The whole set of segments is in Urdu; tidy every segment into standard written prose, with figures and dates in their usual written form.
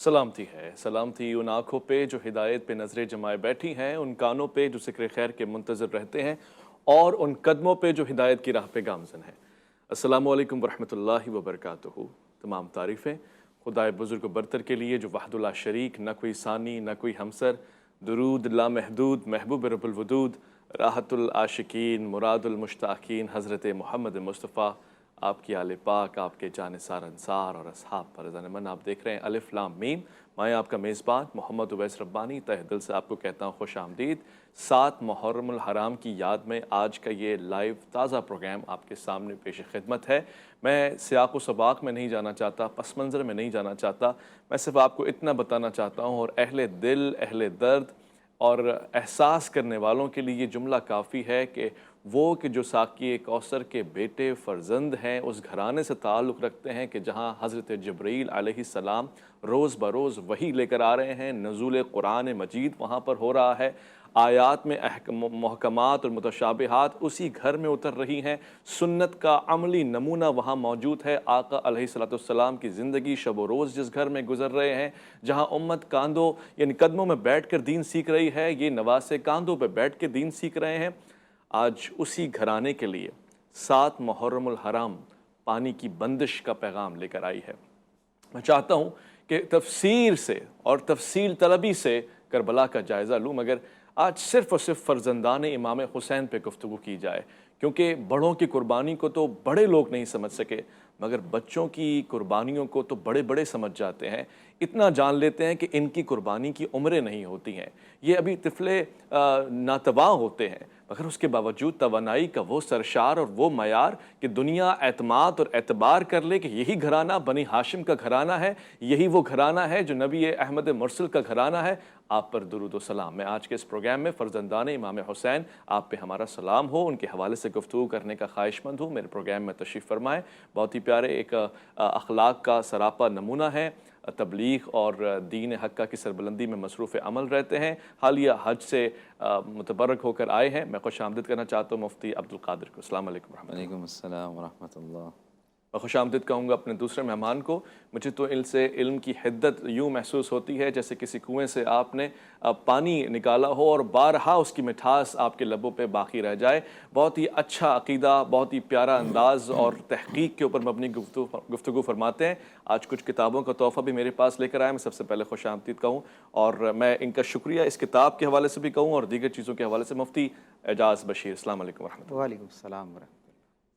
سلامتی ہے، سلامتی ان آنکھوں پہ جو ہدایت پہ نظریں جمائے بیٹھی ہیں، ان کانوں پہ جو ذکر خیر کے منتظر رہتے ہیں، اور ان قدموں پہ جو ہدایت کی راہ پہ گامزن ہیں۔ السلام علیکم ورحمۃ اللہ وبرکاتہ۔ تمام تعریفیں خدائے بزرگ و برتر کے لیے جو وحد لا شریک، نہ کوئی ثانی نہ کوئی ہمسر، درود لامحدود محبوب رب الودود، راحت العاشقین مراد المشتاقین حضرت محمد مصطفیٰ، آپ کی آل پاک، آپ کے جانثار انصار اور اصحاب پر رضوان من۔ آپ دیکھ رہے ہیں الف لام میم، میں آپ کا میزبان محمد اویس ربانی تہ دل سے آپ کو کہتا ہوں خوش آمدید۔ 7 محرم الحرام کی یاد میں آج کا یہ لائیو تازہ پروگرام آپ کے سامنے پیش خدمت ہے۔ میں سیاق و سباق میں نہیں جانا چاہتا، پس منظر میں نہیں جانا چاہتا، میں صرف آپ کو اتنا بتانا چاہتا ہوں، اور اہل دل، اہل درد اور احساس کرنے والوں کے لیے یہ جملہ کافی ہے کہ وہ کہ جو ساقی کوثر کے بیٹے فرزند ہیں، اس گھرانے سے تعلق رکھتے ہیں کہ جہاں حضرت جبرائیل علیہ السلام روز بروز وحی لے کر آ رہے ہیں، نزول قرآن مجید وہاں پر ہو رہا ہے، آیات میں محکمات اور متشابہات اسی گھر میں اتر رہی ہیں، سنت کا عملی نمونہ وہاں موجود ہے، آقا علیہ السلام کی زندگی شب و روز جس گھر میں گزر رہے ہیں، جہاں امت کاندھوں یعنی قدموں میں بیٹھ کر دین سیکھ رہی ہے، یہ نواسے کاندھوں پہ بیٹھ کے دین سیکھ رہے ہیں۔ آج اسی گھرانے کے لیے 7 محرم الحرام پانی کی بندش کا پیغام لے کر آئی ہے۔ میں چاہتا ہوں کہ تفسیر سے اور تفصیل طلبی سے کربلا کا جائزہ لوں، مگر آج صرف اور صرف فرزندان امام حسین پہ گفتگو کی جائے، کیونکہ بڑوں کی قربانی کو تو بڑے لوگ نہیں سمجھ سکے، مگر بچوں کی قربانیوں کو تو بڑے بڑے سمجھ جاتے ہیں، اتنا جان لیتے ہیں کہ ان کی قربانی کی عمریں نہیں ہوتی ہیں، یہ ابھی طفلے ناتواں ہوتے ہیں، مگر اس کے باوجود توانائی کا وہ سرشار اور وہ معیار کہ دنیا اعتماد اور اعتبار کر لے کہ یہی گھرانہ بنی ہاشم کا گھرانہ ہے، یہی وہ گھرانہ ہے جو نبی احمد مرسل کا گھرانہ ہے۔ آپ پر درود و سلام۔ میں آج کے اس پروگرام میں فرزندان امام حسین، آپ پہ ہمارا سلام ہو، ان کے حوالے سے گفتگو کرنے کا خواہش مند ہوں، میرے پروگرام میں تشریف فرمائیں۔ بہت ہی پیارے ایک اخلاق کا سراپا نمونہ ہے، تبلیغ اور دین حقہ کی سربلندی میں مصروف عمل رہتے ہیں، حالیہ حج سے متبرک ہو کر آئے ہیں۔ میں خوش آمدید کرنا چاہتا ہوں مفتی عبدالقادر کو۔ السلام علیکم ورحمۃ اللہ۔ وعلیکم السلام ورحمۃ اللہ۔ میں خوش آمدید کہوں گا اپنے دوسرے مہمان کو۔ مجھے تو ان سے علم کی حدت یوں محسوس ہوتی ہے جیسے کسی کنویں سے آپ نے پانی نکالا ہو اور بارہا اس کی مٹھاس آپ کے لبوں پہ باقی رہ جائے۔ بہت ہی اچھا عقیدہ، بہت ہی پیارا انداز اور تحقیق کے اوپر مبنی گفتگو فرماتے ہیں۔ آج کچھ کتابوں کا تحفہ بھی میرے پاس لے کر آئے، میں سب سے پہلے خوش آمدید کہوں، اور میں ان کا شکریہ اس کتاب کے حوالے سے بھی کہوں اور دیگر چیزوں کے حوالے سے۔ مفتی اعجاز بشیر، السلام علیکم ورحمۃ اللہ۔ وعلیکم السلام ورحمۃ اللہ۔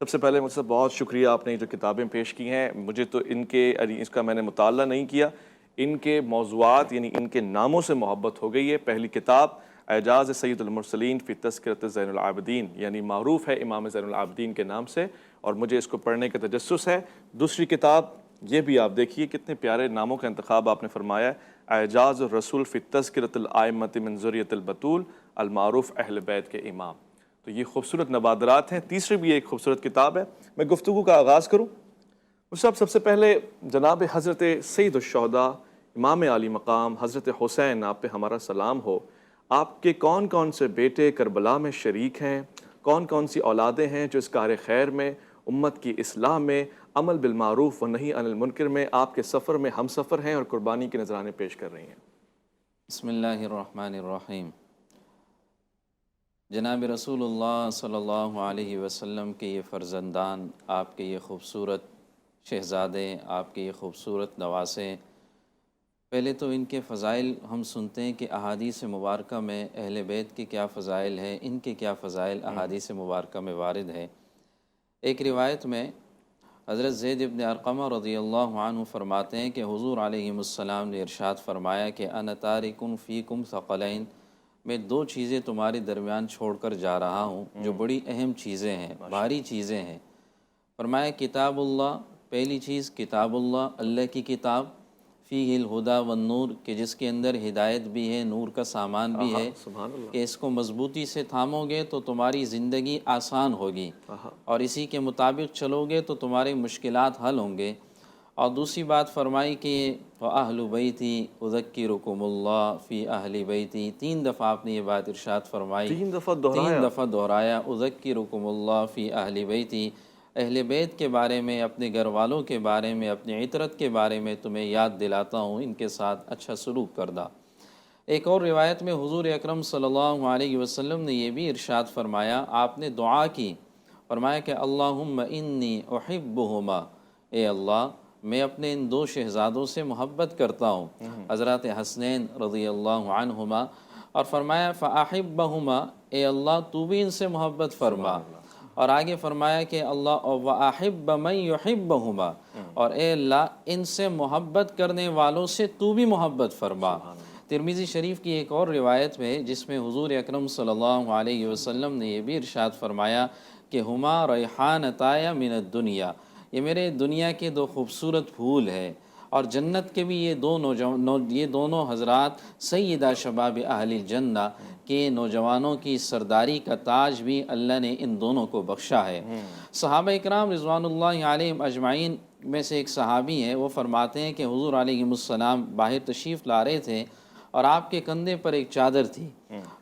سب سے پہلے مجھ سے بہت شکریہ، آپ نے جو کتابیں پیش کی ہیں، مجھے تو اس کا میں نے مطالعہ نہیں کیا، ان کے موضوعات یعنی ان کے ناموں سے محبت ہو گئی ہے۔ پہلی کتاب اعجاز سید المرسلین فی تذکرۃ زین العابدین، یعنی معروف ہے امام زین العابدین کے نام سے، اور مجھے اس کو پڑھنے کا تجسس ہے۔ دوسری کتاب یہ بھی آپ دیکھیے کتنے پیارے ناموں کا انتخاب آپ نے فرمایا ہے، اعجاز الرسول فی تذکرۃ الائمۃ من ذریۃ البتول المعروف اہل بیت کے امام۔ تو یہ خوبصورت نبادرات ہیں۔ تیسری بھی ایک خوبصورت کتاب ہے۔ میں گفتگو کا آغاز کروں، اس صاحب سب سے پہلے جناب حضرت سید الشہداء امام علی مقام حضرت حسین، آپ پہ ہمارا سلام ہو۔ آپ کے کون کون سے بیٹے کربلا میں شریک ہیں، کون کون سی اولادیں ہیں جو اس کار خیر میں، امت کی اصلاح میں، عمل بالمعروف و نہی عن المنکر میں آپ کے سفر میں ہم سفر ہیں اور قربانی کے نذرانے پیش کر رہی ہیں؟ بسم اللہ الرحمن الرحیم۔ جناب رسول اللہ صلی اللہ علیہ وسلم کے یہ فرزندان، آپ کے یہ خوبصورت شہزادے، آپ کے یہ خوبصورت نواسے، پہلے تو ان کے فضائل ہم سنتے ہیں کہ احادیث مبارکہ میں اہل بیت کے کیا فضائل ہیں، ان کے کیا فضائل احادیث مبارکہ میں وارد ہے۔ ایک روایت میں حضرت زید ابن ارقمہ رضی اللہ عنہ فرماتے ہیں کہ حضور علیہ السلام نے ارشاد فرمایا کہ انا تارکن فیکم ثقلین، میں 2 چیزیں تمہارے درمیان چھوڑ کر جا رہا ہوں جو بڑی اہم چیزیں ہیں، بھاری چیزیں ہیں۔ فرمایا کتاب اللہ، پہلی چیز کتاب اللہ، اللہ کی کتاب، فیہ الہدی والنور، کہ جس کے اندر ہدایت بھی ہے، نور کا سامان بھی ہے، سبحان اللہ۔ کہ اس کو مضبوطی سے تھامو گے تو تمہاری زندگی آسان ہوگی، اور اسی کے مطابق چلو گے تو تمہاری مشکلات حل ہوں گے۔ اور دوسری بات فرمائی کہ وَأَهْلُ بَيْتِي أُذَكِّرُكُمُ اللَّهَ فِي أَهْلِ بَيْتِي، 3 دفعہ آپ نے یہ بات ارشاد فرمائی، 3 دفعہ 3 دفعہ دہرایا، أُذَكِّرُكُمُ اللَّهَ فِي أَهْلِ بَيْتِي، اہل بیت کے بارے میں، اپنے گھر والوں کے بارے میں، اپنی عطرت کے بارے میں تمہیں یاد دلاتا ہوں، ان کے ساتھ اچھا سلوک کردہ۔ ایک اور روایت میں حضور اکرم صلی اللہ علیہ وسلم نے یہ بھی ارشاد فرمایا، آپ نے دعا کی، فرمایا کہ اللہم انی احبہما، اے اللہ میں اپنے ان دو شہزادوں سے محبت کرتا ہوں، حضرات حسنین رضی اللہ عنہما، اور فرمایا فاحبہما، اے اللہ تو بھی ان سے محبت فرما، اور آگے فرمایا کہ اللہ واحب من یحبہما، اور اے اللہ ان سے محبت کرنے والوں سے تو بھی محبت فرما۔ ترمذی شریف کی ایک اور روایت میں جس میں حضور اکرم صلی اللہ علیہ وسلم نے یہ بھی ارشاد فرمایا کہ ہما ریحانتایا من الدنیا، یہ میرے دنیا کے دو خوبصورت پھول ہے، اور جنت کے بھی یہ دونوں حضرات سیدہ شباب اہل الجنہ کے نوجوانوں کی سرداری کا تاج بھی اللہ نے ان دونوں کو بخشا ہے۔ صحابہ اکرام رضوان اللہ علیہم اجمعین میں سے ایک صحابی ہیں، وہ فرماتے ہیں کہ حضور علیہ السلام باہر تشریف لا رہے تھے اور آپ کے کندھے پر ایک چادر تھی،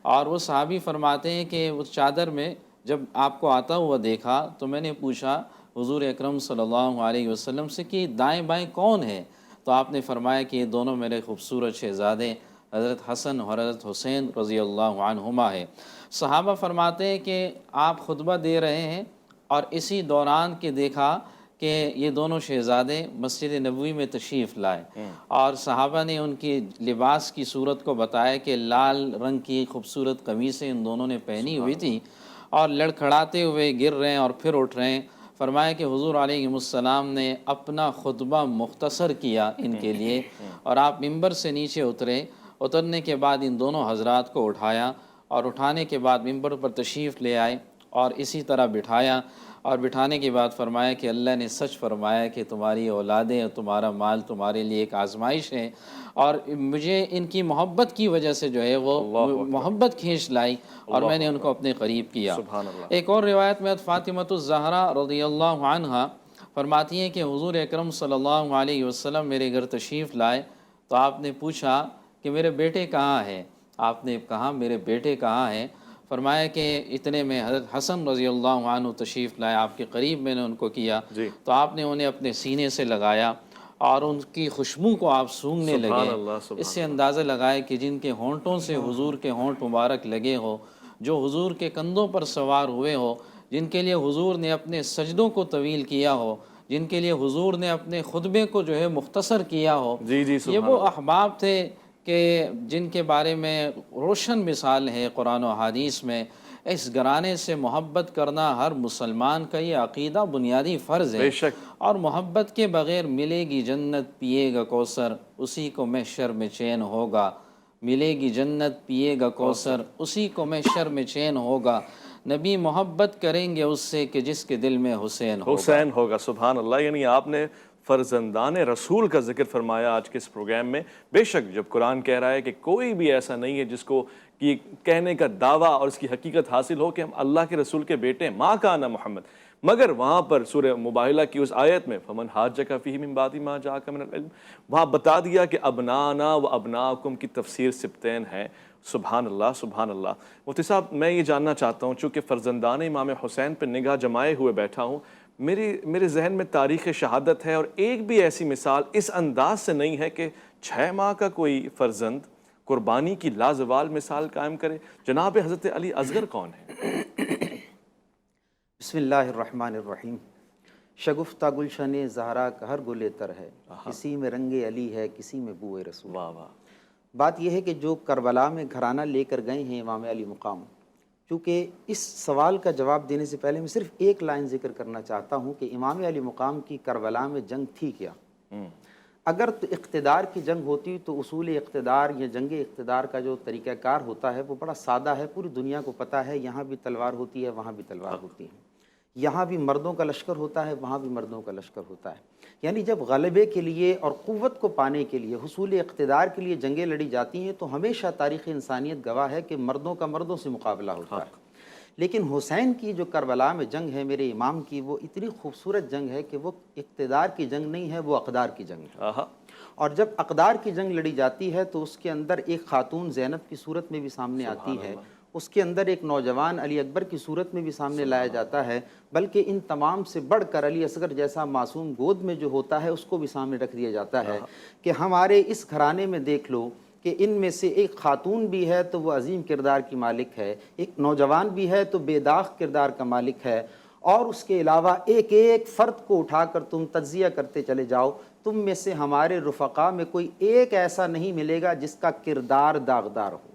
اور وہ صحابی فرماتے ہیں کہ اس چادر میں جب آپ کو آتا ہوا دیکھا تو میں نے پوچھا حضور اکرم صلی اللہ علیہ وسلم سے کہ دائیں بائیں کون ہے؟ تو آپ نے فرمایا کہ یہ دونوں میرے خوبصورت شہزادے حضرت حسن اور حضرت حسین رضی اللہ عنہما ہے۔ صحابہ فرماتے ہیں کہ آپ خطبہ دے رہے ہیں اور اسی دوران کے دیکھا کہ یہ دونوں شہزادے مسجد نبوی میں تشریف لائے، اور صحابہ نے ان کی لباس کی صورت کو بتایا کہ لال رنگ کی خوبصورت قمیصیں ان دونوں نے پہنی ہوئی تھی، اور لڑکھڑاتے ہوئے گر رہے ہیں اور پھر اٹھ رہے ہیں۔ فرمایا کہ حضور علیہ السلام نے اپنا خطبہ مختصر کیا ان کے لیے، اور آپ ممبر سے نیچے اترنے کے بعد ان دونوں حضرات کو اٹھایا، اور اٹھانے کے بعد ممبر پر تشریف لے آئے اور اسی طرح بٹھایا، اور بٹھانے کے بعد فرمایا کہ اللہ نے سچ فرمایا کہ تمہاری اولادیں اور تمہارا مال تمہارے لیے ایک آزمائش ہے، اور مجھے ان کی محبت کی وجہ سے جو ہے وہ محبت کھینچ لائی اور میں نے ان کو اپنے قریب کیا۔ ایک اور روایت میں فاطمۃ الزہرا رضی اللہ عنہا فرماتی ہیں کہ حضور اکرم صلی اللہ علیہ وسلم میرے گھر تشریف لائے تو آپ نے پوچھا کہ میرے بیٹے کہاں ہیں؟ آپ نے کہا میرے بیٹے کہاں ہیں؟ فرمایا کہ اتنے میں حضرت حسن رضی اللہ عنہ تشریف لائے، آپ کے قریب میں نے ان کو کیا تو آپ نے انہیں اپنے سینے سے لگایا اور ان کی خوشبو کو آپ سونگھنے لگے۔ اس سے اندازہ لگائے کہ جن کے ہونٹوں سے حضور کے ہونٹ مبارک لگے ہو، جو حضور کے کندھوں پر سوار ہوئے ہو، جن کے لیے حضور نے اپنے سجدوں کو طویل کیا ہو، جن کے لیے حضور نے اپنے خطبے کو جو ہے مختصر کیا ہو، یہ وہ احباب تھے کہ جن کے بارے میں روشن مثال ہے قرآن و حدیث میں۔ اس گھرانے سے محبت کرنا ہر مسلمان کا یہ عقیدہ بنیادی فرض ہے، اور محبت کے بغیر ملے گی جنت پیے گا کوثر، اسی کو محشر میں چین ہوگا، ملے گی جنت پیے گا کوثر اسی کو محشر میں چین ہوگا، نبی محبت کریں گے اس سے کہ جس کے دل میں حسین ہوگا۔ سبحان اللہ، یعنی آپ نے فرزندان رسول کا ذکر فرمایا آج کے اس پروگرام میں۔ بے شک جب قرآن کہہ رہا ہے کہ کوئی بھی ایسا نہیں ہے جس کو یہ کہنے کا دعویٰ اور اس کی حقیقت حاصل ہو کہ ہم اللہ کے رسول کے بیٹے ہیں، ما کان محمد، مگر وہاں پر سورہ مباہلہ کی اس آیت میں فمن حاجک فیہ من بعد ما جاءک من العلم، وہاں بتا دیا کہ ابنانا و ابناکم کی تفسیر سبتین ہے۔ سبحان اللہ، سبحان اللہ۔ مفتی صاحب میں یہ جاننا چاہتا ہوں، چونکہ فرزندان امام حسین پہ نگاہ جمائے ہوئے بیٹھا ہوں، میرے ذہن میں تاریخ شہادت ہے اور ایک بھی ایسی مثال اس انداز سے نہیں ہے کہ 6 ماہ کا کوئی فرزند قربانی کی لازوال مثال قائم کرے۔ جناب حضرت علی اصغر کون ہے؟ بسم اللہ الرحمن الرحیم۔ شگفتہ گلشن زہرا کا ہر گل تر ہے، کسی میں رنگ علی ہے کسی میں بوئے رسول۔ واہ واہ۔ بات یہ ہے کہ جو کربلا میں گھرانہ لے کر گئے ہیں امام علی مقام، چونکہ اس سوال کا جواب دینے سے پہلے میں صرف ایک لائن ذکر کرنا چاہتا ہوں کہ امام علی مقام کی کربلا میں جنگ تھی کیا؟ اگر تو اقتدار کی جنگ ہوتی تو اصول اقتدار یا جنگ اقتدار کا جو طریقہ کار ہوتا ہے وہ بڑا سادہ ہے، پوری دنیا کو پتہ ہے، یہاں بھی تلوار ہوتی ہے وہاں بھی تلوار ہوتی ہے، یہاں بھی مردوں کا لشکر ہوتا ہے وہاں بھی مردوں کا لشکر ہوتا ہے۔ یعنی جب غلبے کے لیے اور قوت کو پانے کے لیے حصول اقتدار کے لیے جنگیں لڑی جاتی ہیں تو ہمیشہ تاریخ انسانیت گواہ ہے کہ مردوں کا مردوں سے مقابلہ ہوتا ہے۔ لیکن حسین کی جو کربلا میں جنگ ہے میرے امام کی، وہ اتنی خوبصورت جنگ ہے کہ وہ اقتدار کی جنگ نہیں ہے، وہ اقدار کی جنگ ہے۔ اور جب اقدار کی جنگ لڑی جاتی ہے تو اس کے اندر ایک خاتون زینب کی صورت میں بھی سامنے آتی ہے، اس کے اندر ایک نوجوان علی اکبر کی صورت میں بھی سامنے لایا جاتا ہے، بلکہ ان تمام سے بڑھ کر علی اصغر جیسا معصوم گود میں جو ہوتا ہے اس کو بھی سامنے رکھ دیا جاتا ہے کہ ہمارے اس گھرانے میں دیکھ لو کہ ان میں سے ایک خاتون بھی ہے تو وہ عظیم کردار کی مالک ہے، ایک نوجوان بھی ہے تو بے داغ کردار کا مالک ہے، اور اس کے علاوہ ایک ایک فرد کو اٹھا کر تم تجزیہ کرتے چلے جاؤ، تم میں سے ہمارے رفقا میں کوئی ایک ایسا نہیں ملے گا جس کا کردار داغدار ہو۔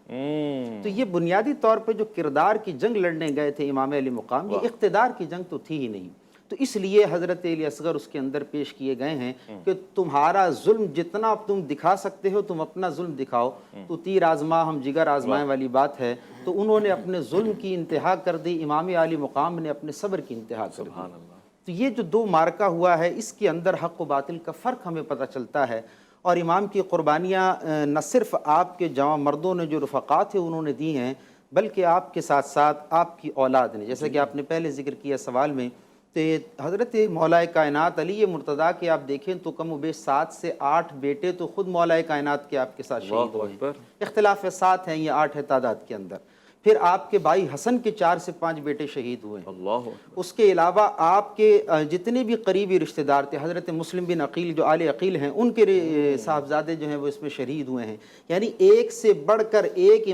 تو یہ بنیادی طور پہ جو کردار کی جنگ لڑنے گئے تھے امام علی مقام، یہ اقتدار کی جنگ تو تھی ہی نہیں۔ تو اس لیے حضرت علی اصغر اس کے اندر پیش کیے گئے ہیں کہ تمہارا ظلم جتنا تم دکھا سکتے ہو تم اپنا ظلم دکھاؤ، تو تیر آزما ہم جگر آزمائیں والی بات ہے۔ تو انہوں نے اپنے ظلم کی انتہا کر دی، امام علی مقام نے اپنے صبر کی انتہا کر دی۔ تو یہ جو دو مارکہ ہوا ہے اس کے اندر حق و باطل کا فرق ہمیں پتہ چلتا ہے، اور امام کی قربانیاں نہ صرف آپ کے جوان مردوں نے جو رفقات تھے انہوں نے دی ہیں، بلکہ آپ کے ساتھ ساتھ آپ کی اولاد نے، جیسا کہ آپ نے پہلے ذکر کیا سوال میں، تو حضرت مولا کائنات علی مرتضیٰ کے آپ دیکھیں تو کم و بیش 7 سے 8 بیٹے تو خود مولا کائنات کے آپ کے ساتھ شہید ہوئے ہیں، اختلاف 7 ہیں یا 8 ہے تعداد کے اندر۔ پھر آپ کے بھائی حسن کے 4 سے 5 بیٹے شہید ہوئے ہیں۔ اس کے علاوہ آپ کے جتنے بھی قریبی رشتہ دار تھے، حضرت مسلم بن عقیل جو آل عقیل ہیں ان کے صاحبزادے جو ہیں وہ اس میں شہید ہوئے ہیں۔ یعنی ایک سے بڑھ کر ایک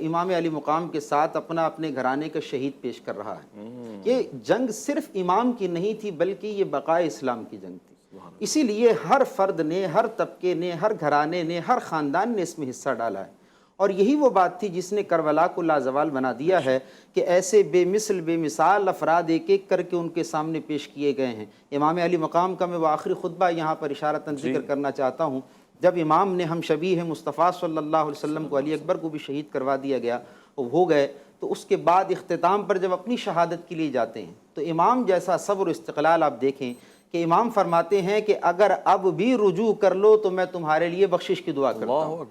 امام علی مقام کے ساتھ اپنے گھرانے کا شہید پیش کر رہا ہے۔ یہ جنگ صرف امام کی نہیں تھی بلکہ یہ بقائے اسلام کی جنگ تھی۔ اسی لیے ہر فرد نے، ہر طبقے نے، ہر گھرانے نے، ہر خاندان نے اس میں حصہ ڈالا ہے، اور یہی وہ بات تھی جس نے کربلا کو لازوال بنا دیا ہے کہ ایسے بے مثل بے مثال افراد ایک ایک کر کے ان کے سامنے پیش کیے گئے ہیں۔ امام علی مقام کا میں وہ آخری خطبہ یہاں پر اشارتاً ذکر کرنا چاہتا ہوں۔ جب امام نے ہم شبیہ مصطفیٰ صلی اللہ علیہ وسلم کو، علی اکبر کو بھی شہید کروا دیا گیا، ہو گئے، تو اس کے بعد اختتام پر جب اپنی شہادت کے لیے جاتے ہیں تو امام جیسا صبر و استقلال آپ دیکھیں کہ امام فرماتے ہیں کہ اگر اب بھی رجوع کر لو تو میں تمہارے لیے بخشش کی دعا کرتا ہوں۔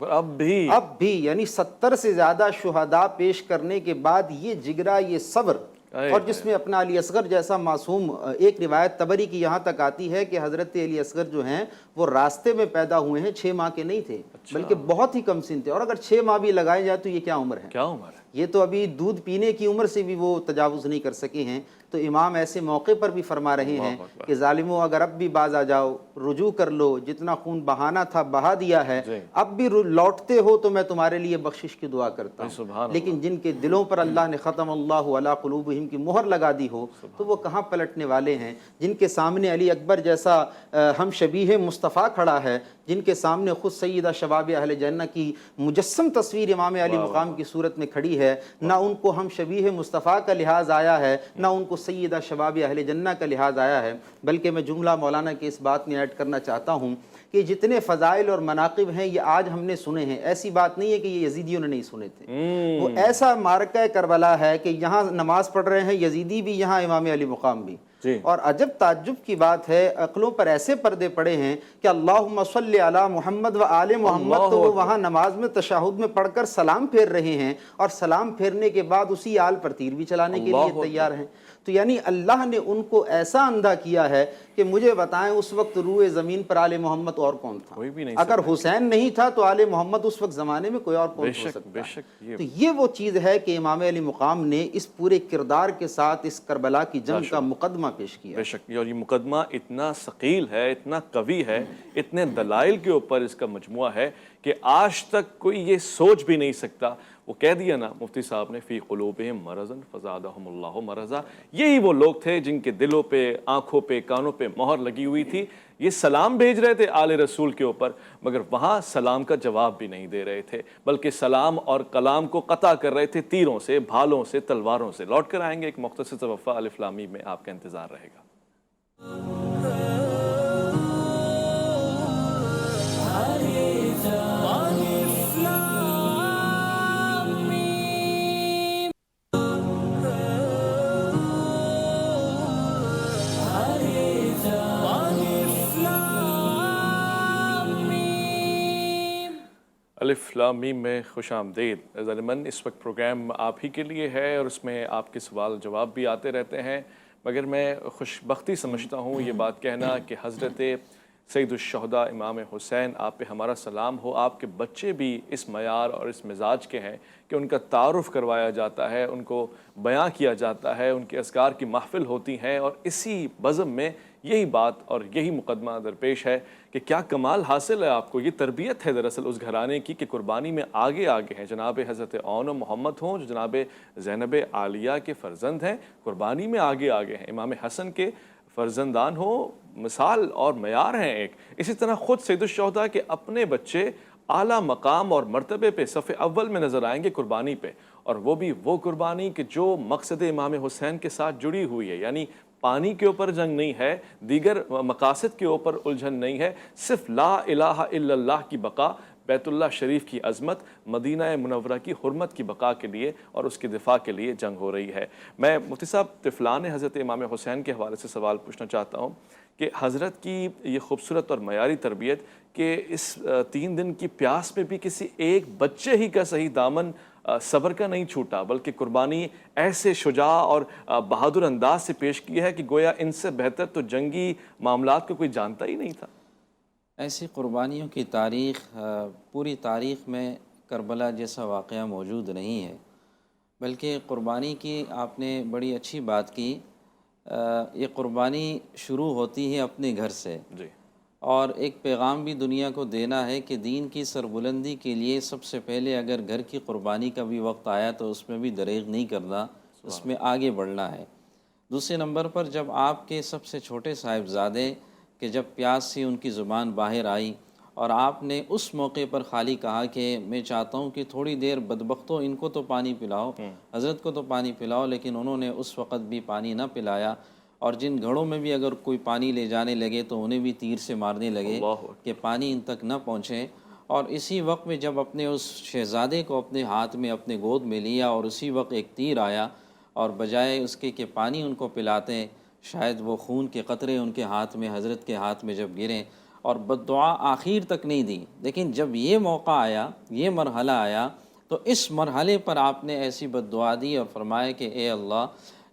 اب بھی یعنی 70 سے زیادہ شہداء پیش کرنے کے بعد یہ جگرا، یہ صبر، اور جس میں اپنا علی اصغر جیسا معصوم، ایک روایت طبری کی یہاں تک آتی ہے کہ حضرت علی اصغر جو ہیں وہ راستے میں پیدا ہوئے ہیں، 6 ماہ کے نہیں تھے بلکہ بہت ہی کم سن تھے، اور اگر 6 ماہ بھی لگائے جائے تو یہ کیا عمر ہے؟ یہ تو ابھی دودھ پینے کی عمر سے بھی وہ تجاوز نہیں کر سکے ہیں۔ تو امام ایسے موقع پر بھی فرما رہے ہیں کہ ظالموں اگر اب بھی باز آ جاؤ، رجوع کر لو، جتنا خون بہانا تھا بہا دیا ہے، اب بھی لوٹتے ہو تو میں تمہارے لیے بخشش کی دعا کرتا ہوں۔ لیکن جن کے دلوں پر اللہ نے ختم اللہ علی قلوبہم کی مہر لگا دی ہو تو وہ کہاں پلٹنے والے ہیں؟ جن کے سامنے علی اکبر جیسا ہم شبیہ مصطفیٰ کھڑا ہے، جن کے سامنے خود سیدہ شباب اہل جنہ کی مجسم تصویر امام علی مقام کی صورت میں کھڑی ہے، نہ ان کو ہم شبیہ مصطفیٰ کا لحاظ آیا ہے، نہ ان کو سیدہ شباب اہل جنہ کا لحاظ آیا ہے۔ بلکہ میں جملہ مولانا کی اس بات میں ایڈ کرنا چاہتا ہوں کہ جتنے فضائل اور مناقب ہیں یہ آج ہم نے سنے ہیں، ایسی بات نہیں ہے کہ یہ یزیدیوں نے نہیں سنے تھے۔ وہ ایسا معرکہ کربلا ہے کہ یہاں نماز پڑھ رہے ہیں یزیدی بھی، یہاں امام علی مقام بھی، اور عجب تعجب کی بات ہے، عقلوں پر ایسے پردے پڑے ہیں کہ اللہم صلی علی محمد و آل محمد، تو وہ وہاں نماز میں تشہد میں پڑھ کر سلام پھیر رہے ہیں، اور سلام پھیرنے کے بعد اسی آل پر تیر بھی چلانے کے لیے تیار ہیں۔ تو یعنی اللہ نے ان کو ایسا اندھا کیا ہے کہ مجھے بتائیں اس وقت روئے زمین پر آل محمد اور کون تھا؟ اگر حسین نہیں تھا تو آل محمد اس وقت زمانے میں کوئی اور کون ہو سکتا ہے؟ تو یہ وہ چیز ہے کہ امام علی مقام نے اس پورے کردار کے ساتھ اس کربلا کی جنگ کا مقدمہ پیش کیا۔ بے شک، اور یہ مقدمہ اتنا ثقیل ہے، اتنا قوی ہے، اتنے دلائل کے اوپر اس کا مجموعہ ہے کہ آج تک کوئی یہ سوچ بھی نہیں سکتا۔ وہ کہہ دیا نا مفتی صاحب نے، فی قلوبہم مرض فزادہم اللہ مرضا، یہی وہ لوگ تھے جن کے دلوں پہ، آنکھوں پہ، کانوں پہ مہر لگی ہوئی تھی۔ یہ سلام بھیج رہے تھے آل رسول کے اوپر، مگر وہاں سلام کا جواب بھی نہیں دے رہے تھے، بلکہ سلام اور کلام کو قطع کر رہے تھے تیروں سے، بھالوں سے، تلواروں سے۔ لوٹ کر آئیں گے ایک مختصر سا وقفہ، الف لام میم میں آپ کا انتظار رہے گا۔ الف لام میم میں خوش آمدید۔ ظالماً اس وقت پروگرام آپ ہی کے لیے ہے اور اس میں آپ کے سوال جواب بھی آتے رہتے ہیں، مگر میں خوش بختی سمجھتا ہوں یہ بات کہنا کہ حضرت سید الشہداء امام حسین، آپ پہ ہمارا سلام ہو۔ آپ کے بچے بھی اس معیار اور اس مزاج کے ہیں کہ ان کا تعارف کروایا جاتا ہے، ان کو بیاں کیا جاتا ہے، ان کے اذکار کی محفل ہوتی ہیں، اور اسی بزم میں یہی بات اور یہی مقدمہ درپیش ہے کہ کیا کمال حاصل ہے آپ کو۔ یہ تربیت ہے دراصل اس گھرانے کی کہ قربانی میں آگے آگے ہیں۔ جناب حضرت اون و محمد ہوں جو جناب زینب عالیہ کے فرزند ہیں، قربانی میں آگے آگے ہیں۔ امام حسن کے فرزندان ہو، مثال اور معیار ہیں ایک۔ اسی طرح خود سید الشہداء کے اپنے بچے اعلیٰ مقام اور مرتبے پہ صف اول میں نظر آئیں گے قربانی پہ، اور وہ بھی وہ قربانی کہ جو مقصد امام حسین کے ساتھ جڑی ہوئی ہے، یعنی پانی کے اوپر جنگ نہیں ہے، دیگر مقاصد کے اوپر الجھن نہیں ہے، صرف لا الہ الا اللہ کی بقا، بیت اللہ شریف کی عظمت، مدینہ منورہ کی حرمت کی بقا کے لیے اور اس کے دفاع کے لیے جنگ ہو رہی ہے۔ میں مفتی صاحب طفلان حضرت امام حسین کے حوالے سے سوال پوچھنا چاہتا ہوں کہ حضرت کی یہ خوبصورت اور معیاری تربیت کہ اس 3 دن کی پیاس میں بھی کسی ایک بچے ہی کا صحیح دامن صبر کا نہیں چھوٹا، بلکہ قربانی ایسے شجاع اور بہادر انداز سے پیش کی ہے کہ گویا ان سے بہتر تو جنگی معاملات کو کوئی جانتا ہی نہیں تھا۔ ایسی قربانیوں کی تاریخ پوری تاریخ میں کربلا جیسا واقعہ موجود نہیں ہے، بلکہ قربانی کی آپ نے بڑی اچھی بات کی۔ یہ قربانی شروع ہوتی ہے اپنے گھر سے، جی، اور ایک پیغام بھی دنیا کو دینا ہے کہ دین کی سربلندی کے لیے سب سے پہلے اگر گھر کی قربانی کا بھی وقت آیا تو اس میں بھی دریغ نہیں کرنا، اس میں آگے بڑھنا ہے۔ دوسرے نمبر پر جب آپ کے سب سے چھوٹے صاحبزادے کہ جب پیاس سے ان کی زبان باہر آئی اور آپ نے اس موقع پر خالی کہا کہ میں چاہتا ہوں کہ تھوڑی دیر بدبختوں ان کو تو پانی پلاؤ، حضرت کو تو پانی پلاؤ، لیکن انہوں نے اس وقت بھی پانی نہ پلایا، اور جن گھڑوں میں بھی اگر کوئی پانی لے جانے لگے تو انہیں بھی تیر سے مارنے لگے کہ پانی ان تک نہ پہنچے۔ اور اسی وقت میں جب اپنے اس شہزادے کو اپنے ہاتھ میں اپنے گود میں لیا اور اسی وقت ایک تیر آیا، اور بجائے اس کے کہ پانی ان کو پلاتے، شاید وہ خون کے قطرے ان کے ہاتھ میں، حضرت کے ہاتھ میں جب گریں، اور بد دعا آخر تک نہیں دی، لیکن جب یہ موقع آیا، یہ مرحلہ آیا، تو اس مرحلے پر آپ نے ایسی بد دعا دی اور فرمایا کہ اے اللہ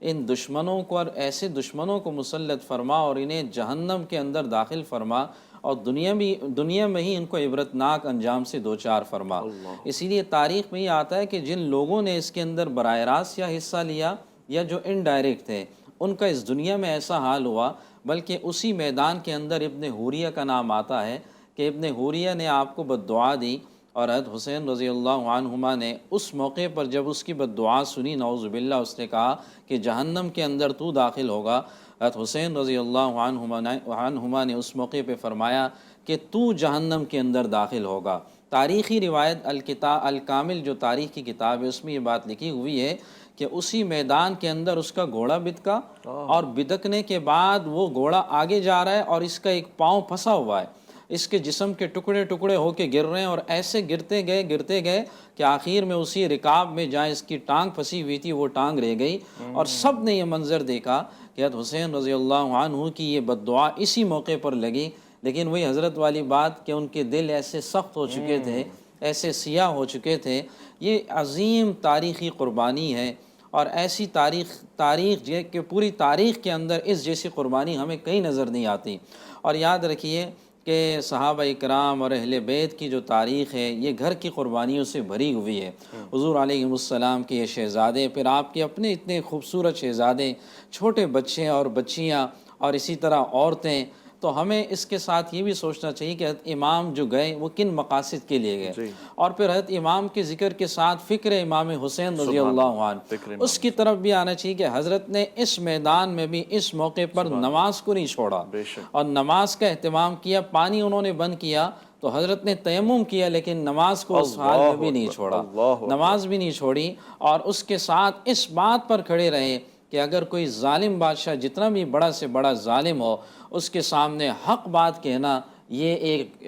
ان دشمنوں کو اور ایسے دشمنوں کو مسلط فرما اور انہیں جہنم کے اندر داخل فرما، اور دنیا میں ہی ان کو عبرتناک انجام سے دوچار فرما۔ اسی لیے تاریخ میں یہ آتا ہے کہ جن لوگوں نے اس کے اندر براہ راست یا حصہ لیا یا جو انڈائریکٹ تھے، ان کا اس دنیا میں ایسا حال ہوا، بلکہ اسی میدان کے اندر ابن حوریہ کا نام آتا ہے کہ ابن حوریہ نے آپ کو بد دعا دی، اور حضرت حسین رضی اللہ عنہما نے اس موقع پر جب اس کی بد دعا سنی، نعوذ باللہ، اس نے کہا کہ جہنم کے اندر تو داخل ہوگا۔ حضرت حسین رضی اللہ عنہما نے اس موقع پہ فرمایا کہ تو جہنم کے اندر داخل ہوگا۔ تاریخی روایت الکامل جو تاریخ کی کتاب ہے اس میں یہ بات لکھی ہوئی ہے کہ اسی میدان کے اندر اس کا گھوڑا بدکا، اور بدکنے کے بعد وہ گھوڑا آگے جا رہا ہے اور اس کا ایک پاؤں پھنسا ہوا ہے، اس کے جسم کے ٹکڑے ٹکڑے ہو کے گر رہے ہیں، اور ایسے گرتے گئے کہ آخر میں اسی رکاب میں جہاں اس کی ٹانگ پھنسی ہوئی تھی وہ ٹانگ رہ گئی، اور سب نے یہ منظر دیکھا کہ حضرت حسین رضی اللہ عنہ کی یہ بد دعا اسی موقع پر لگی۔ لیکن وہی حضرت والی بات کہ ان کے دل ایسے سخت ہو چکے تھے، ایسے سیاہ ہو چکے تھے۔ یہ عظیم تاریخی قربانی ہے، اور ایسی تاریخ کہ پوری تاریخ کے اندر اس جیسی قربانی ہمیں کہیں نظر نہیں آتی۔ اور یاد رکھیے کہ صحابہ اکرام اور اہل بیت کی جو تاریخ ہے یہ گھر کی قربانیوں سے بھری ہوئی ہے۔ حضور علیہ السلام کے یہ شہزادے، پھر آپ کے اپنے اتنے خوبصورت شہزادے، چھوٹے بچے اور بچیاں، اور اسی طرح عورتیں، تو ہمیں اس کے ساتھ یہ بھی سوچنا چاہیے کہ حضرت امام جو گئے وہ کن مقاصد کے لیے گئے، اور پھر حضرت امام کے ذکر کے ساتھ فکر امام حسین رضی اللہ عنہ اس کی طرف بھی آنا چاہیے کہ حضرت نے اس میدان میں بھی اس موقع پر نماز کو نہیں چھوڑا، اور نماز کا اہتمام کیا۔ پانی انہوں نے بند کیا تو حضرت نے تیمم کیا، لیکن نماز کو اس حال میں بھی نہیں چھوڑا، نماز بھی نہیں چھوڑی، اور اس کے ساتھ اس بات پر کھڑے رہے کہ اگر کوئی ظالم بادشاہ جتنا بھی بڑا سے بڑا ظالم ہو، اس کے سامنے حق بات کہنا یہ ایک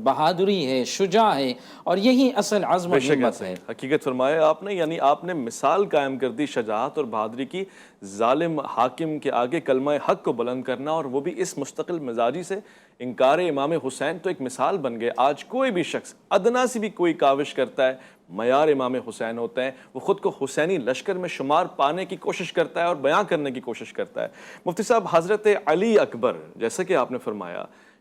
بہادری ہے، شجاع ہے، اور یہی اصل عزم و ہمت ہے۔ حقیقت فرمایا آپ نے، یعنی آپ نے مثال قائم کر دی شجاعت اور بہادری کی۔ ظالم حاکم کے آگے کلمہ حق کو بلند کرنا، اور وہ بھی اس مستقل مزاجی سے۔ انکار امام حسین تو ایک مثال بن گئے۔ آج کوئی بھی شخص ادنا سی بھی کوئی کاوش کرتا ہے، معیار امام حسین ہوتے ہیں، وہ خود کو حسینی لشکر میں شمار پانے کی کوشش کرتا ہے اور بیان کرنے کی کوشش کرتا ہے۔ مفتی صاحب، حضرت علی اکبر جیسا کہ آپ نے فرمایا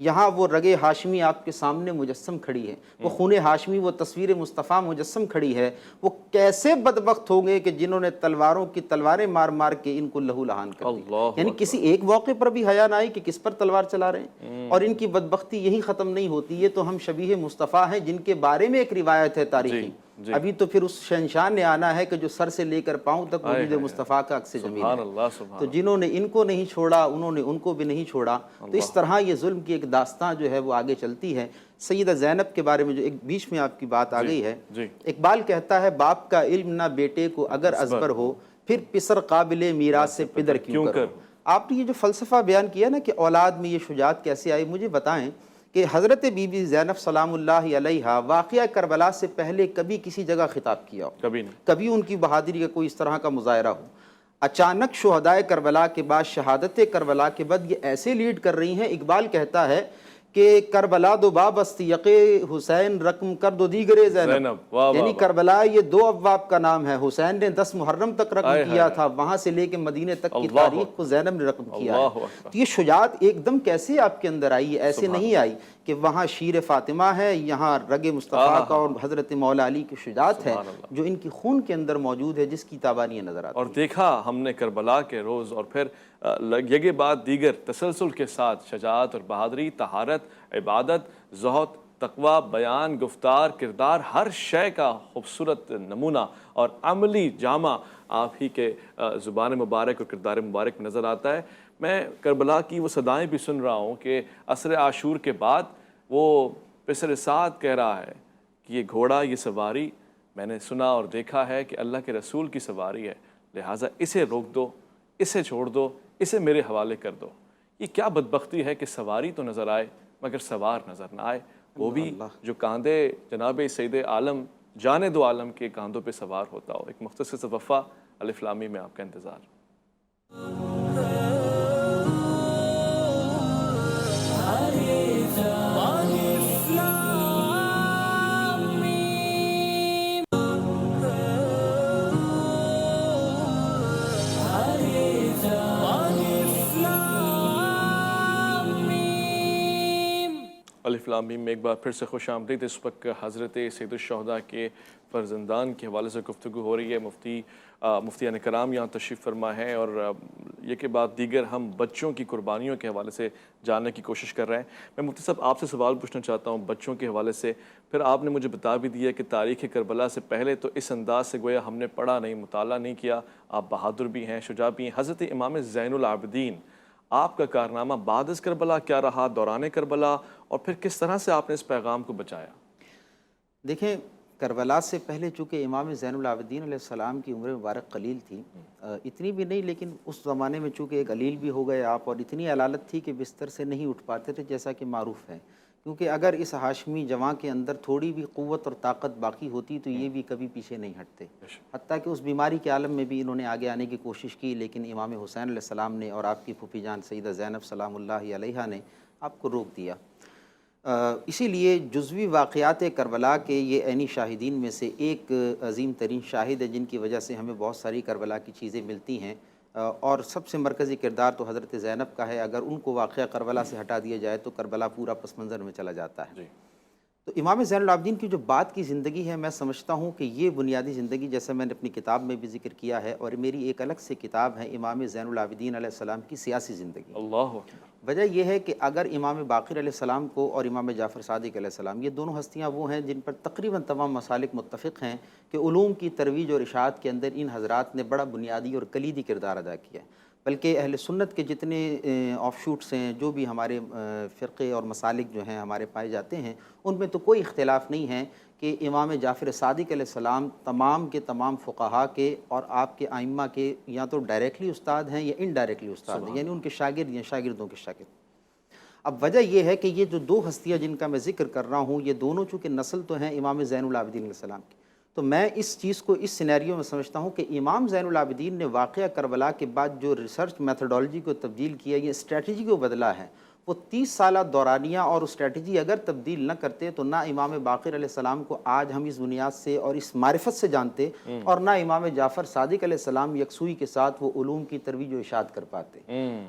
یہاں وہ رگ ہاشمی آپ کے سامنے مجسم کھڑی ہے، وہ خون ہاشمی، وہ تصویر مصطفیٰ مجسم کھڑی ہے، وہ کیسے بدبخت ہوں گے کہ جنہوں نے تلواروں کی تلواریں مار مار کے ان کو لہو لہان کر دیا۔ اللہ یعنی کسی ایک موقع پر بھی حیا نہ آئی کہ کس پر تلوار چلا رہے ہیں، اور ان کی بدبختی یہی ختم نہیں ہوتی۔ یہ تو ہم شبیہ مصطفیٰ ہیں جن کے بارے میں ایک روایت ہے تاریخی، ابھی تو پھر اس شہنشاہ نے آنا ہے کہ جو سر سے لے کر پاؤں تک وجود مصطفیٰ کا عکس جمیل سبحان ہے۔ اللہ سبحان تو جنہوں نے ان کو نہیں چھوڑا انہوں نے ان کو بھی نہیں چھوڑا۔ تو اس طرح یہ ظلم کی ایک داستان جو ہے وہ آگے چلتی ہے۔ سیدہ زینب کے بارے میں جو ایک بیچ میں آپ کی بات آ گئی ہے، جی اقبال کہتا ہے باپ کا علم نہ بیٹے کو اگر ازبر ہو، پھر پسر قابل میراث سے پدر کیوں کرو۔ آپ نے یہ جو فلسفہ بیان کیا نا کہ اولاد میں یہ شجاعت کیسے آئی، مجھے بتائیں کہ حضرت بی بی زینب سلام اللہ علیہا واقعہ کربلا سے پہلے کبھی کسی جگہ خطاب کیا ہو، کبھی نہیں، کبھی ان کی بہادری کا کوئی اس طرح کا مظاہرہ ہو؟ اچانک شہدائے کربلا کے بعد، شہادت کربلا کے بعد یہ ایسے لیڈ کر رہی ہیں، اقبال کہتا ہے کہ کربلا دو باب استیق حسین رقم کر دو دیگر زینب، یعنی کربلا یہ 2 ابواب کا نام ہے۔ حسین نے 10 محرم تک رقم کیا تھا، وہاں سے لے کے مدینے تک کی تاریخ کو زینب نے رقم کیا ہے۔ تو یہ شجاعت ایک دم کیسے آپ کے اندر آئی؟ ایسے نہیں آئی کہ وہاں شیر فاطمہ ہے، یہاں رگ مصطفیٰ کا اور حضرت مولا علی کی شجاعت ہے جو ان کی خون کے اندر موجود ہے، جس کی تابانی نظر آتی ہے۔ اور دیکھا ہم نے کربلا کے روز، اور پھر یگے بعد دیگر تسلسل کے ساتھ شجاعت اور بہادری، طہارت، عبادت، زہد، تقوی، بیان، گفتار، کردار، ہر شے کا خوبصورت نمونہ اور عملی جامع آپ ہی کے زبان مبارک اور کردار مبارک میں نظر آتا ہے۔ میں کربلا کی وہ صدائیں بھی سن رہا ہوں کہ عصر عاشور کے بعد وہ پسر سعد کہہ رہا ہے کہ یہ گھوڑا، یہ سواری میں نے سنا اور دیکھا ہے کہ اللہ کے رسول کی سواری ہے، لہٰذا اسے روک دو، اسے چھوڑ دو، اسے میرے حوالے کر دو۔ یہ کیا بدبختی ہے کہ سواری تو نظر آئے مگر سوار نظر نہ آئے، وہ بھی جو کاندھے جناب سید عالم جان دو عالم کے کاندھوں پہ سوار ہوتا ہو۔ ایک مختصر سا وقفہ، الف لام میم میں آپ کا انتظار۔ الف لام میم میں ایک بار پھر سے خوش آمدید۔ اس وقت حضرت سید الشہداء کے فرزندان کے حوالے سے گفتگو ہو رہی ہے۔ مفتیان کرام یہاں تشریف فرما ہے، اور یہ کے بعد دیگر ہم بچوں کی قربانیوں کے حوالے سے جاننے کی کوشش کر رہے ہیں۔ میں مفتی صاحب آپ سے سوال پوچھنا چاہتا ہوں بچوں کے حوالے سے۔ پھر آپ نے مجھے بتا بھی دیا کہ تاریخ کربلا سے پہلے تو اس انداز سے گویا ہم نے پڑھا نہیں، مطالعہ نہیں کیا۔ آپ بہادر بھی ہیں، شجاع بھی ہیں۔ حضرت امام زین العابدین، آپ کا کارنامہ بعد از کربلا کیا رہا، دوران کربلا، اور پھر کس طرح سے آپ نے اس پیغام کو بچایا؟ دیکھیں، کربلا سے پہلے چونکہ امام زین العابدین علیہ السلام کی عمر مبارک قلیل تھی، اتنی بھی نہیں، لیکن اس زمانے میں چونکہ ایک علیل بھی ہو گئے آپ، اور اتنی علالت تھی کہ بستر سے نہیں اٹھ پاتے تھے، جیسا کہ معروف ہے۔ کیونکہ اگر اس ہاشمی جوان کے اندر تھوڑی بھی قوت اور طاقت باقی ہوتی تو یہ بھی کبھی پیچھے نہیں ہٹتے، حتیٰ کہ اس بیماری کے عالم میں بھی انہوں نے آگے آنے کی کوشش کی، لیکن امام حسین علیہ السلام نے اور آپ کی پھوپھی جان سیدہ زینب سلام اللہ علیہا نے آپ کو روک دیا۔ اسی لیے جزوی واقعات کربلا کے یہ عینی شاہدین میں سے ایک عظیم ترین شاہد ہے، جن کی وجہ سے ہمیں بہت ساری کربلا کی چیزیں ملتی ہیں، اور سب سے مرکزی کردار تو حضرت زینب کا ہے۔ اگر ان کو واقعہ کربلا سے ہٹا دیا جائے تو کربلا پورا پس منظر میں چلا جاتا ہے۔ تو امام زین العابدین کی جو بعد کی زندگی ہے، میں سمجھتا ہوں کہ یہ بنیادی زندگی، جیسا میں نے اپنی کتاب میں بھی ذکر کیا ہے، اور میری ایک الگ سے کتاب ہے امام زین العابدین علیہ السلام کی سیاسی زندگی۔ اللہ اکبر۔ وجہ یہ ہے کہ اگر امام باقر علیہ السلام کو اور امام جعفر صادق علیہ السلام، یہ دونوں ہستیاں وہ ہیں جن پر تقریباً تمام مسالک متفق ہیں کہ علوم کی ترویج اور اشاعت کے اندر ان حضرات نے بڑا بنیادی اور کلیدی کردار ادا کیا ہے۔ بلکہ اہل سنت کے جتنے آف شوٹس ہیں، جو بھی ہمارے فرقے اور مسالک جو ہیں ہمارے پائے جاتے ہیں، ان میں تو کوئی اختلاف نہیں ہے کہ امام جعفر صادق علیہ السلام تمام کے تمام فقہا کے اور آپ کے ائمہ کے یا تو ڈائریکٹلی استاد ہیں یا انڈائریکٹلی استاد ہیں، یعنی ان کے شاگرد یا شاگردوں کے شاگرد۔ اب وجہ یہ ہے کہ یہ جو دو ہستیاں جن کا میں ذکر کر رہا ہوں، یہ دونوں چونکہ نسل تو ہیں امام زین العابدین علیہ السلام کی، تو میں اس چیز کو اس سینیریو میں سمجھتا ہوں کہ امام زین العابدین نے واقعہ کربلا کے بعد جو ریسرچ میتھڈالوجی کو تبدیل کیا، یہ اسٹریٹجی کو بدلا ہے، وہ 30 سالہ دورانیہ اور اسٹریٹجی اگر تبدیل نہ کرتے تو نہ امام باقر علیہ السلام کو آج ہم اس بنیاد سے اور اس معرفت سے جانتے، اور نہ امام جعفر صادق علیہ السلام یکسوئی کے ساتھ وہ علوم کی ترویج و اشاعت کر پاتے۔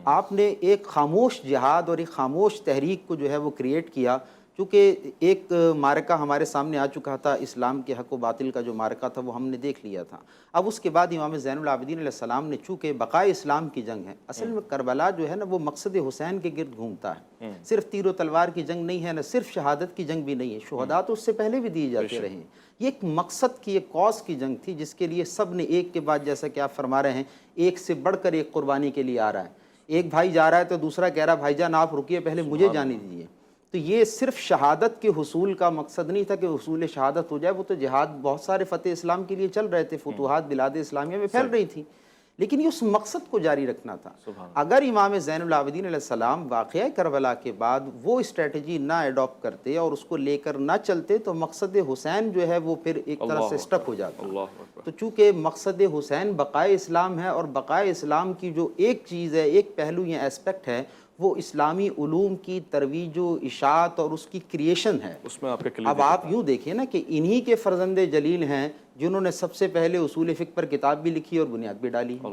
آپ نے ایک خاموش جہاد اور ایک خاموش تحریک کو جو ہے وہ کریٹ کیا، چونکہ ایک معرکہ ہمارے سامنے آ چکا تھا، اسلام کے حق و باطل کا جو معرکہ تھا وہ ہم نے دیکھ لیا تھا۔ اب اس کے بعد امام زین العابدین علیہ السلام نے، چونکہ بقائے اسلام کی جنگ ہے، اصل میں کربلا جو ہے نا وہ مقصد حسین کے گرد گھومتا ہے، صرف تیر و تلوار کی جنگ نہیں ہے، نہ صرف شہادت کی جنگ بھی نہیں ہے، شہداء تو اس سے پہلے بھی دیے جاتے رہے ہیں۔ یہ ایک مقصد کی، ایک کاز کی جنگ تھی جس کے لیے سب نے ایک کے بعد، جیسا کہ آپ فرما رہے ہیں، ایک سے بڑھ کر ایک قربانی کے لیے آ رہا ہے۔ ایک بھائی جا رہا ہے تو دوسرا کہہ رہا ہے بھائی جان آپ رکیے، پہلے مجھے جانے دیجیے۔ تو یہ صرف شہادت کے حصول کا مقصد نہیں تھا کہ حصول شہادت ہو جائے، وہ تو جہاد بہت سارے فتح اسلام کے لیے چل رہے تھے، فتوحات بلاد اسلامیہ میں پھیل رہی تھیں، لیکن یہ اس مقصد کو جاری رکھنا تھا۔ اگر امام زین العابدین علیہ السلام واقعہ کربلا کے بعد وہ اسٹریٹجی نہ ایڈاپٹ کرتے اور اس کو لے کر نہ چلتے تو مقصد حسین جو ہے وہ پھر ایک طرح سے اسٹک ہو جاتا۔ تو چونکہ مقصد حسین بقائے اسلام ہے، اور بقائے اسلام کی جو ایک چیز ہے، ایک پہلو یا ایسپیکٹ ہے، وہ اسلامی علوم کی ترویج و اشاعت اور اس کی کریشن ہے۔ اس میں آپ کا اب آپ یوں دیکھیں نا کہ انہی کے فرزند جلیل ہیں جنہوں نے سب سے پہلے اصول فقہ پر کتاب بھی لکھی اور بنیاد بھی ڈالی ہے۔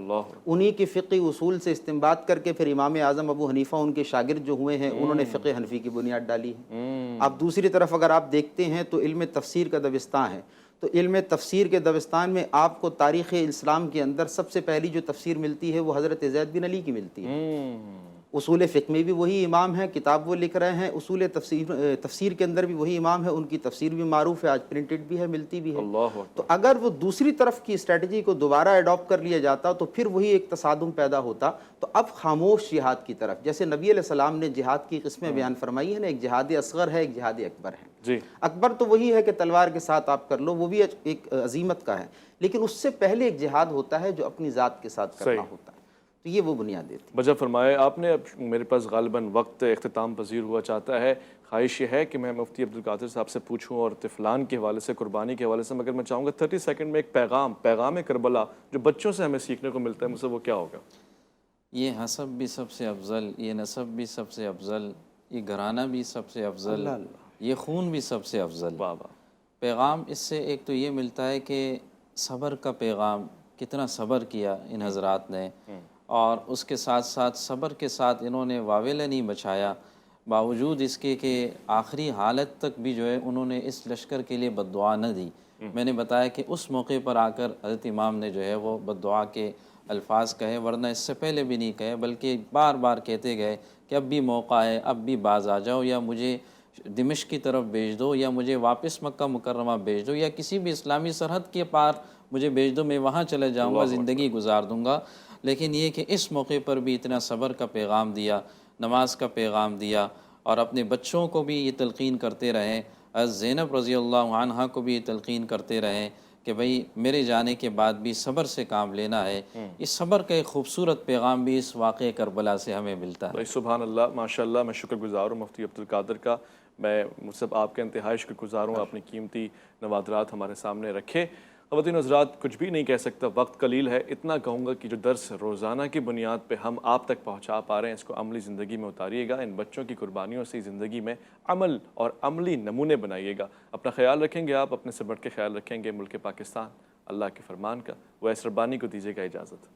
انہی کی فقہی اصول سے استنباط کر کے پھر امام اعظم ابو حنیفہ ان کے شاگرد جو ہوئے ہیں انہوں نے فقہ حنفی کی بنیاد ڈالی ہے۔ اب دوسری طرف اگر آپ دیکھتے ہیں تو علم تفسیر کا دبستان ہے، تو علم تفسیر کے دبستان میں آپ کو تاریخ اسلام کے اندر سب سے پہلی جو تفسیر ملتی ہے وہ حضرت زید بن علی کی ملتی ہے۔ اصول فقہ میں بھی وہی امام ہیں، کتاب وہ لکھ رہے ہیں، اصول تفسیر کے اندر بھی وہی امام ہے، ان کی تفسیر بھی معروف ہے، آج پرنٹڈ بھی ہے، ملتی بھی ہے۔ تو اگر وہ دوسری طرف کی اسٹریٹجی کو دوبارہ ایڈاپٹ کر لیا جاتا تو پھر وہی ایک تصادم پیدا ہوتا۔ تو اب خاموش جہاد کی طرف، جیسے نبی علیہ السلام نے جہاد کی قسمیں بیان فرمائی ہیں نا، ایک جہاد اصغر ہے، ایک جہاد اکبر ہے۔ اکبر تو وہی ہے کہ تلوار کے ساتھ آپ کر لو، وہ بھی ایک عظیمت کا ہے، لیکن اس سے پہلے ایک جہاد ہوتا ہے جو اپنی ذات کے ساتھ کرنا ہوتا ہے۔ تو یہ وہ بنیادیں تھیں۔ بجا فرمائے آپ نے۔ اب میرے پاس غالباً وقت اختتام پذیر ہوا چاہتا ہے، خواہش یہ ہے کہ میں مفتی عبدالقادر صاحب سے پوچھوں اور طفلان کے حوالے سے، قربانی کے حوالے سے، مگر میں چاہوں گا 30 سیکنڈ میں ایک پیغام کربلا جو بچوں سے ہمیں سیکھنے کو ملتا ہے، مجھ سے وہ کیا ہوگا؟ یہ حسب بھی سب سے افضل، یہ نسب بھی سب سے افضل، یہ گھرانہ بھی سب سے افضل، یہ خون بھی سب سے افضل۔ پیغام اس سے ایک تو یہ ملتا ہے کہ صبر کا پیغام، کتنا صبر کیا ان حضرات نے، اور اس کے ساتھ ساتھ صبر کے ساتھ انہوں نے واویلا نہیں بچایا، باوجود اس کے کہ آخری حالت تک بھی جو ہے انہوں نے اس لشکر کے لیے بد دعا نہ دی۔ میں نے بتایا کہ اس موقع پر آ کر حضرت امام نے جو ہے وہ بد دعا کے الفاظ کہے، ورنہ اس سے پہلے بھی نہیں کہے، بلکہ بار بار کہتے گئے کہ اب بھی موقع ہے، اب بھی باز آ جاؤ، یا مجھے دمشق کی طرف بھیج دو، یا مجھے واپس مکہ مکرمہ بھیج دو، یا کسی بھی اسلامی سرحد کے پار مجھے بھیج دو، میں وہاں چلے جاؤں گا، زندگی گزار دوں گا۔ لیکن یہ کہ اس موقع پر بھی اتنا صبر کا پیغام دیا، نماز کا پیغام دیا، اور اپنے بچوں کو بھی یہ تلقین کرتے رہے، زینب رضی اللہ عنہا کو بھی یہ تلقین کرتے رہے کہ بھئی میرے جانے کے بعد بھی صبر سے کام لینا ہے۔ اس صبر کا ایک خوبصورت پیغام بھی اس واقعہ کربلا سے ہمیں ملتا ہے۔ سبحان اللہ، ماشاءاللہ، میں شکر گزار ہوں مفتی عبدالقادر کا، میں سب آپ کے انتہائی شکر گزار ہوں، اپنی قیمتی نوادرات ہمارے سامنے رکھے۔ خواتین حضرات، کچھ بھی نہیں کہہ سکتا، وقت قلیل ہے، اتنا کہوں گا کہ جو درس روزانہ کی بنیاد پہ ہم آپ تک پہنچا پا رہے ہیں، اس کو عملی زندگی میں اتاریے گا، ان بچوں کی قربانیوں سے زندگی میں عمل اور عملی نمونے بنائیے گا۔ اپنا خیال رکھیں گے آپ، اپنے سے بڑھ کے خیال رکھیں گے ملک پاکستان، اللہ کے فرمان کا۔ ویس ربانی کو دیجیے گا اجازت۔